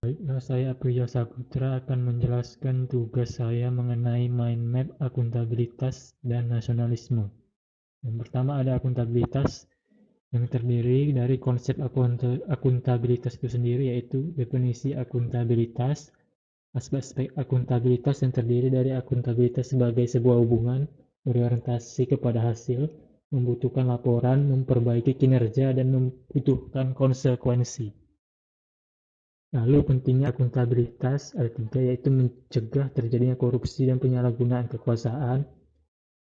Baiklah, saya Priya Saputra akan menjelaskan tugas saya mengenai mind map akuntabilitas dan nasionalisme. Yang pertama ada akuntabilitas yang terdiri dari konsep akuntabilitas itu sendiri, yaitu definisi akuntabilitas, aspek-aspek akuntabilitas yang terdiri dari akuntabilitas sebagai sebuah hubungan berorientasi kepada hasil, membutuhkan laporan, memperbaiki kinerja, dan membutuhkan konsekuensi. Lalu pentingnya akuntabilitas ada 3, yaitu mencegah terjadinya korupsi dan penyalahgunaan kekuasaan,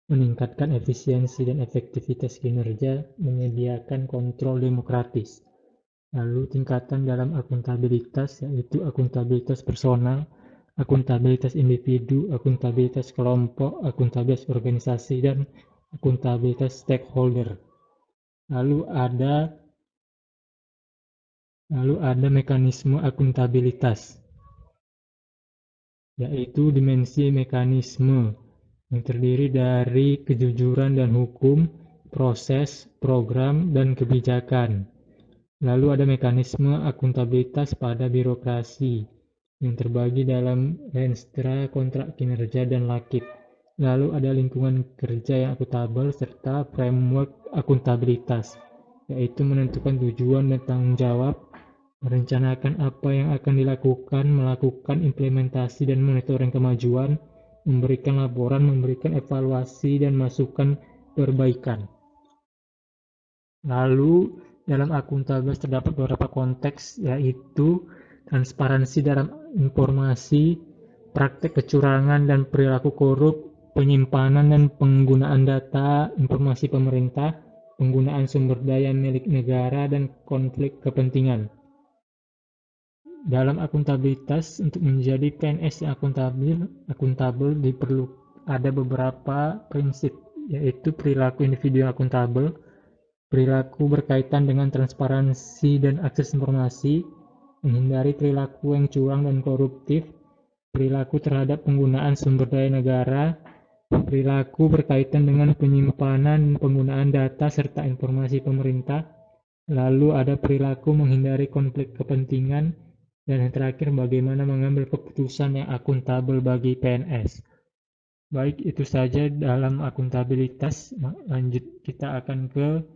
meningkatkan efisiensi dan efektivitas kinerja, menyediakan kontrol demokratis. Lalu tingkatan dalam akuntabilitas yaitu akuntabilitas personal, akuntabilitas individu, akuntabilitas kelompok, akuntabilitas organisasi, dan akuntabilitas stakeholder. Lalu ada mekanisme akuntabilitas, yaitu dimensi mekanisme yang terdiri dari kejujuran dan hukum, proses, program, dan kebijakan. Lalu ada mekanisme akuntabilitas pada birokrasi yang terbagi dalam renstra, kontrak kinerja, dan lakip. Lalu ada lingkungan kerja yang akuntabel serta framework akuntabilitas, yaitu menentukan tujuan dan tanggung jawab, merencanakan apa yang akan dilakukan, melakukan implementasi dan monitoring kemajuan, memberikan laporan, memberikan evaluasi, dan masukan perbaikan. Lalu dalam akuntabilitas terdapat beberapa konteks, yaitu transparansi dalam informasi, praktek kecurangan dan perilaku korup, penyimpanan dan penggunaan data informasi pemerintah, penggunaan sumber daya milik negara, dan konflik kepentingan. Dalam akuntabilitas, untuk menjadi PNS yang akuntabel ada beberapa prinsip, yaitu perilaku individu yang akuntabel, perilaku berkaitan dengan transparansi dan akses informasi, menghindari perilaku yang curang dan koruptif, perilaku terhadap penggunaan sumber daya negara, perilaku berkaitan dengan penyimpanan dan penggunaan data serta informasi pemerintah, lalu ada perilaku menghindari konflik kepentingan, dan yang terakhir bagaimana mengambil keputusan yang akuntabel bagi PNS. Baik, itu saja dalam akuntabilitas. Lanjut, kita akan ke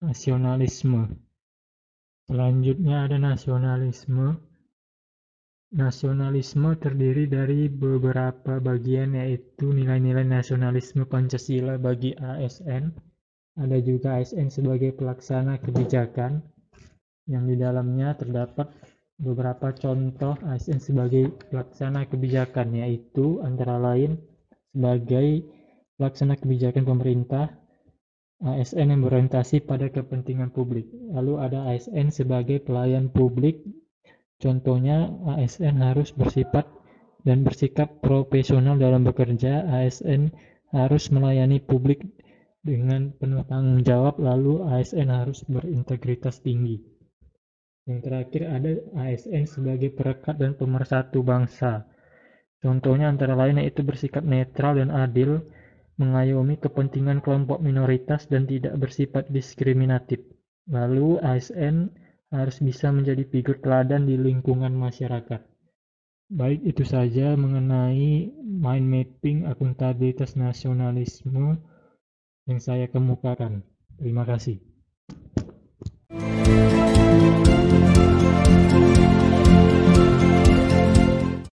nasionalisme. Selanjutnya ada nasionalisme. Nasionalisme terdiri dari beberapa bagian, yaitu nilai-nilai nasionalisme Pancasila bagi ASN. Ada juga ASN sebagai pelaksana kebijakan, yang di dalamnya terdapat beberapa contoh ASN sebagai pelaksana kebijakan, yaitu antara lain sebagai pelaksana kebijakan pemerintah, ASN yang berorientasi pada kepentingan publik. Lalu ada ASN sebagai pelayan publik. Contohnya, ASN harus bersifat dan bersikap profesional dalam bekerja. ASN harus melayani publik dengan penuh tanggung jawab. Lalu ASN harus berintegritas tinggi. Yang terakhir ada ASN sebagai perekat dan pemersatu bangsa. Contohnya antara lain yaitu bersikap netral dan adil, mengayomi kepentingan kelompok minoritas, dan tidak bersifat diskriminatif. Lalu ASN harus bisa menjadi figur teladan di lingkungan masyarakat. Baik, itu saja mengenai mind mapping akuntabilitas nasionalisme yang saya kemukakan. Terima kasih.